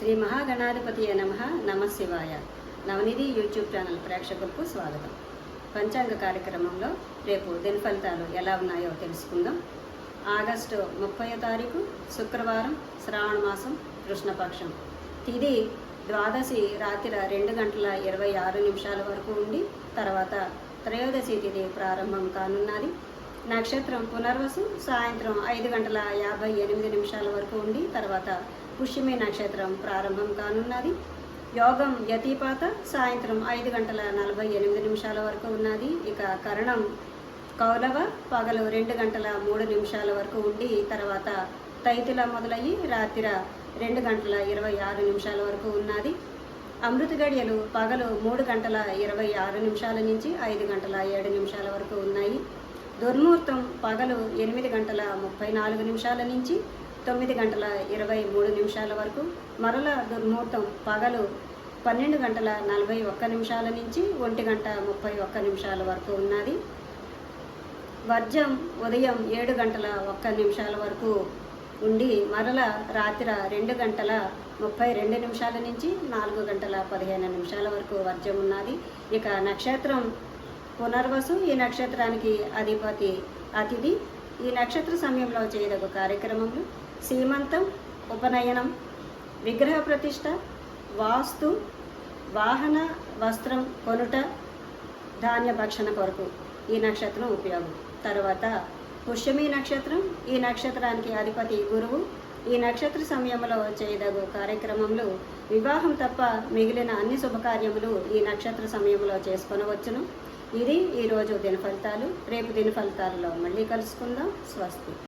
శ్రీ మహాగణాధిపతియే నమః. నమశివాయ. నవనిధి YouTube channel ప్రేక్షకులకు స్వాగతం. పంచాంగ కార్యక్రమంలో రేపు దిన ఫలితాలు ఎలా ఉన్నాయో తెలుసుకుందాం. ఆగస్టు 30వ తారీఖు శుక్రవారం, శ్రావణ మాసం, కృష్ణపక్షం. తిథి ద్వాదశి రాత్రి 2:26 వరకు ఉండి తర్వాత త్రయోదశి తిథి ప్రారంభం కానున్నది. నక్షత్రం పునర్వసు సాయంత్రం 5:58 వరకు ఉండి తర్వాత పుష్యమి నక్షత్రం ప్రారంభం కానున్నది. యోగం యతిపాత సాయంత్రం 5:48 వరకు ఉన్నది. ఇక కరణం కౌలవ పగలు 2:03 వరకు ఉండి తర్వాత తైతుల మొదలయ్యి రాత్రి 2:26 వరకు ఉన్నది. అమృత గడియలు పగలు 3:26 నుంచి 5:07 వరకు ఉన్నాయి. దుర్ముహూర్తం పగలు 8:34 నుంచి 9:23 వరకు. మరల దుర్ముహూర్తం పగలు 12:41 నుంచి 1:31 వరకు ఉన్నది. వర్జం ఉదయం 7:01 వరకు ఉండి మరల రాత్రి 2:32 నుంచి 4:15 వరకు వర్జం ఉన్నది. ఇక నక్షత్రం పునర్వసు. ఈ నక్షత్రానికి అధిపతి అతిథి. ఈ నక్షత్ర సమయంలో చేయదగు కార్యక్రమములు సీమంతం, ఉపనయనం, విగ్రహ ప్రతిష్ట, వాస్తు, వాహన వస్త్రం కొనుట, ధాన్య భక్షణ కొరకు ఈ నక్షత్రం ఉపయోగం. తర్వాత పుష్యమి నక్షత్రం. ఈ నక్షత్రానికి అధిపతి గురువు. ఈ నక్షత్ర సమయంలో చేయదగు కార్యక్రమములు వివాహం తప్ప మిగిలిన అన్ని శుభకార్యములు ఈ నక్షత్ర సమయంలో చేసుకొనవచ్చును. ఇది ఈరోజు దిన ఫలితాలు. రేపు దిన ఫలితాలలో మళ్ళీ కలుసుకుందాం. స్వస్తి.